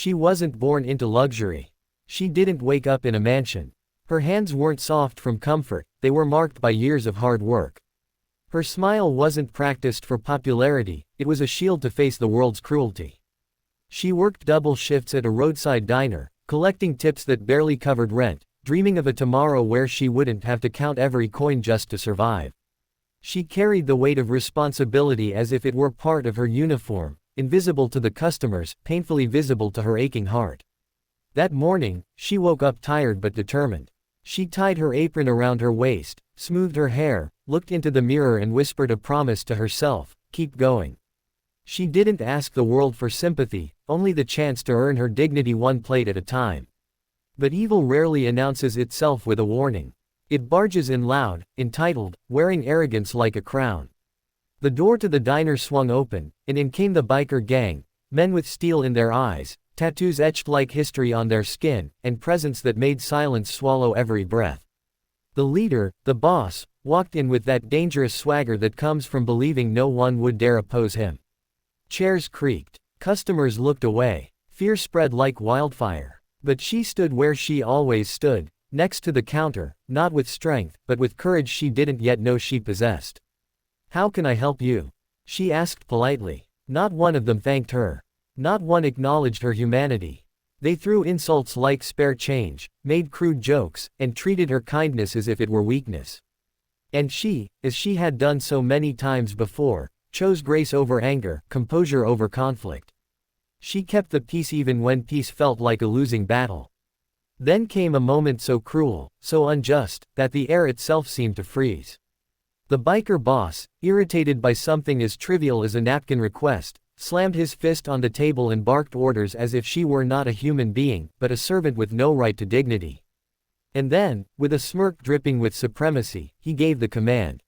She wasn't born into luxury. She didn't wake up in a mansion. Her hands weren't soft from comfort, they were marked by years of hard work. Her smile wasn't practiced for popularity, it was a shield to face the world's cruelty. She worked double shifts at a roadside diner, collecting tips that barely covered rent, dreaming of a tomorrow where she wouldn't have to count every coin just to survive. She carried the weight of responsibility as if it were part of her uniform, invisible to the customers, painfully visible to her aching heart. That morning, she woke up tired but determined. She tied her apron around her waist, smoothed her hair, looked into the mirror and whispered a promise to herself, keep going. She didn't ask the world for sympathy, only the chance to earn her dignity one plate at a time. But evil rarely announces itself with a warning. It barges in loud, entitled, wearing arrogance like a crown. The door to the diner swung open, and in came the biker gang, men with steel in their eyes, tattoos etched like history on their skin, and presence that made silence swallow every breath. The leader, the boss, walked in with that dangerous swagger that comes from believing no one would dare oppose him. Chairs creaked. Customers looked away. Fear spread like wildfire. But she stood where she always stood, next to the counter, not with strength, but with courage she didn't yet know she possessed. "How can I help you?" she asked politely. Not one of them thanked her. Not one acknowledged her humanity. They threw insults like spare change, made crude jokes, and treated her kindness as if it were weakness. And she, as she had done so many times before, chose grace over anger, composure over conflict. She kept the peace even when peace felt like a losing battle. Then came a moment so cruel, so unjust, that the air itself seemed to freeze. The biker boss, irritated by something as trivial as a napkin request, slammed his fist on the table and barked orders as if she were not a human being, but a servant with no right to dignity. And then, with a smirk dripping with supremacy, he gave the command.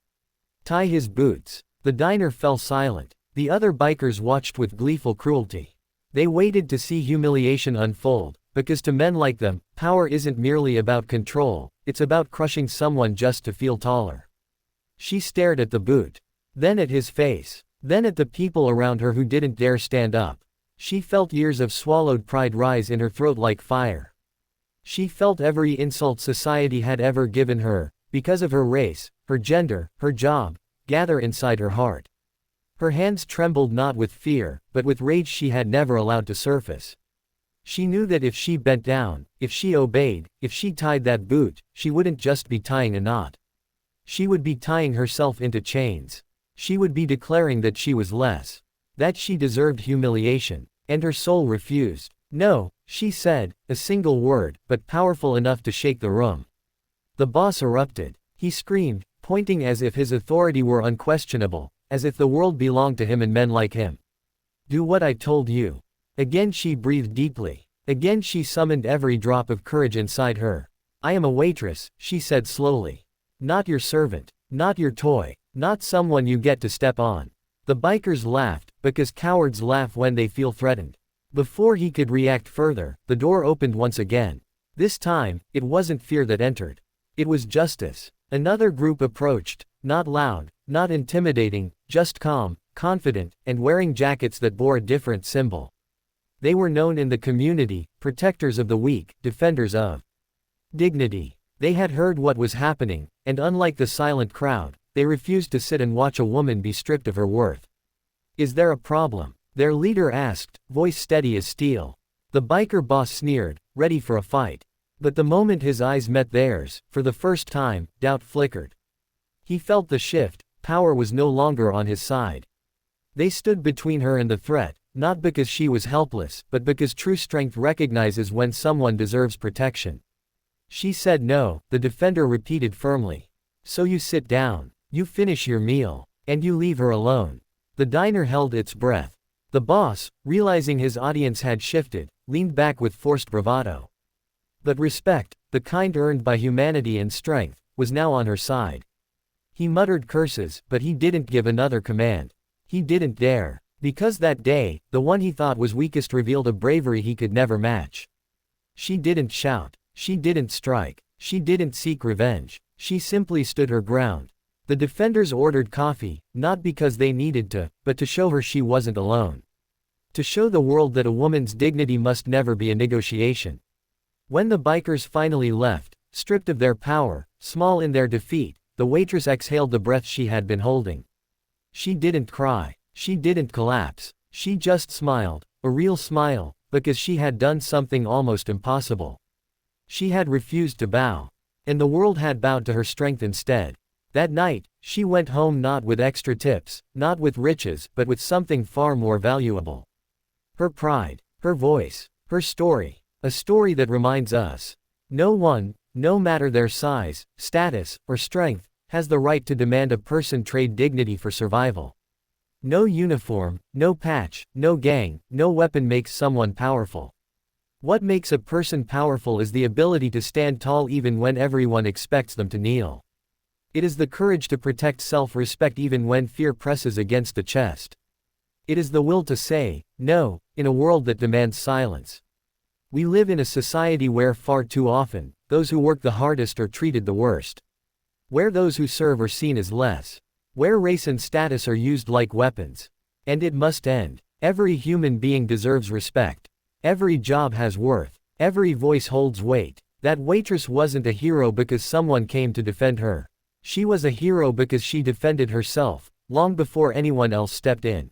"Tie his boots." The diner fell silent. The other bikers watched with gleeful cruelty. They waited to see humiliation unfold, because to men like them, power isn't merely about control, it's about crushing someone just to feel taller. She stared at the boot. Then at his face. Then at the people around her who didn't dare stand up. She felt years of swallowed pride rise in her throat like fire. She felt every insult society had ever given her, because of her race, her gender, her job, gather inside her heart. Her hands trembled not with fear, but with rage she had never allowed to surface. She knew that if she bent down, if she obeyed, if she tied that boot, she wouldn't just be tying a knot. She would be tying herself into chains. She would be declaring that she was less. That she deserved humiliation. And her soul refused. "No," she said, a single word, but powerful enough to shake the room. The boss erupted. He screamed, pointing as if his authority were unquestionable, as if the world belonged to him and men like him. "Do what I told you." Again she breathed deeply. Again she summoned every drop of courage inside her. "I am a waitress," she said slowly. "Not your servant. Not your toy. Not someone you get to step on." The bikers laughed, because cowards laugh when they feel threatened. Before he could react further, the door opened once again. This time, it wasn't fear that entered. It was justice. Another group approached, not loud, not intimidating, just calm, confident, and wearing jackets that bore a different symbol. They were known in the community, protectors of the weak, defenders of dignity. They had heard what was happening, and unlike the silent crowd, they refused to sit and watch a woman be stripped of her worth. "Is there a problem?" their leader asked, voice steady as steel. The biker boss sneered, ready for a fight. But the moment his eyes met theirs, for the first time, doubt flickered. He felt the shift, power was no longer on his side. They stood between her and the threat, not because she was helpless, but because true strength recognizes when someone deserves protection. She said no, the defender repeated firmly. "So you sit down. You finish your meal. And you leave her alone." The diner held its breath. The boss, realizing his audience had shifted, leaned back with forced bravado. But respect, the kind earned by humanity and strength, was now on her side. He muttered curses, but he didn't give another command. He didn't dare. Because that day, the one he thought was weakest revealed a bravery he could never match. She didn't shout. She didn't strike. She didn't seek revenge. She simply stood her ground. The defenders ordered coffee, not because they needed to, but to show her she wasn't alone. To show the world that a woman's dignity must never be a negotiation. When the bikers finally left, stripped of their power, small in their defeat, the waitress exhaled the breath she had been holding. She didn't cry. She didn't collapse. She just smiled, a real smile, because she had done something almost impossible. She had refused to bow. And the world had bowed to her strength instead. That night, she went home not with extra tips, not with riches, but with something far more valuable. Her pride, her voice, her story. A story that reminds us. No one, no matter their size, status, or strength, has the right to demand a person trade dignity for survival. No uniform, no patch, no gang, no weapon makes someone powerful. What makes a person powerful is the ability to stand tall even when everyone expects them to kneel. It is the courage to protect self-respect even when fear presses against the chest. It is the will to say, no, in a world that demands silence. We live in a society where far too often, those who work the hardest are treated the worst. Where those who serve are seen as less. Where race and status are used like weapons. And it must end. Every human being deserves respect. Every job has worth. Every voice holds weight. That waitress wasn't a hero because someone came to defend her. She was a hero because she defended herself, long before anyone else stepped in.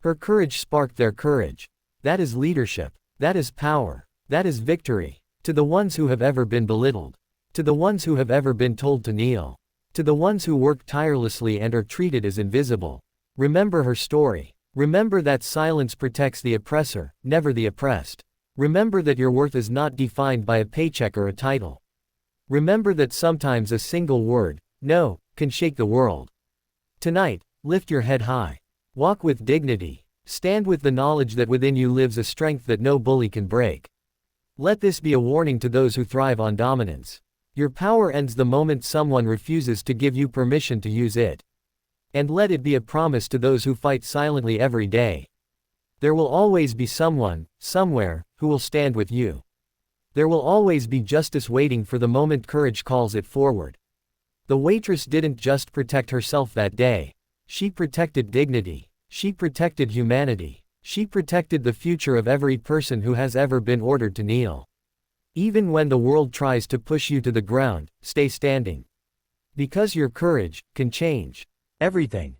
Her courage sparked their courage. That is leadership. That is power. That is victory. To the ones who have ever been belittled. To the ones who have ever been told to kneel. To the ones who work tirelessly and are treated as invisible. Remember her story. Remember that silence protects the oppressor, never the oppressed. Remember that your worth is not defined by a paycheck or a title. Remember that sometimes a single word, no, can shake the world. Tonight, lift your head high. Walk with dignity. Stand with the knowledge that within you lives a strength that no bully can break. Let this be a warning to those who thrive on dominance. Your power ends the moment someone refuses to give you permission to use it. And let it be a promise to those who fight silently every day. There will always be someone, somewhere, who will stand with you. There will always be justice waiting for the moment courage calls it forward. The waitress didn't just protect herself that day. She protected dignity. She protected humanity. She protected the future of every person who has ever been ordered to kneel. Even when the world tries to push you to the ground, stay standing. Because your courage can change everything.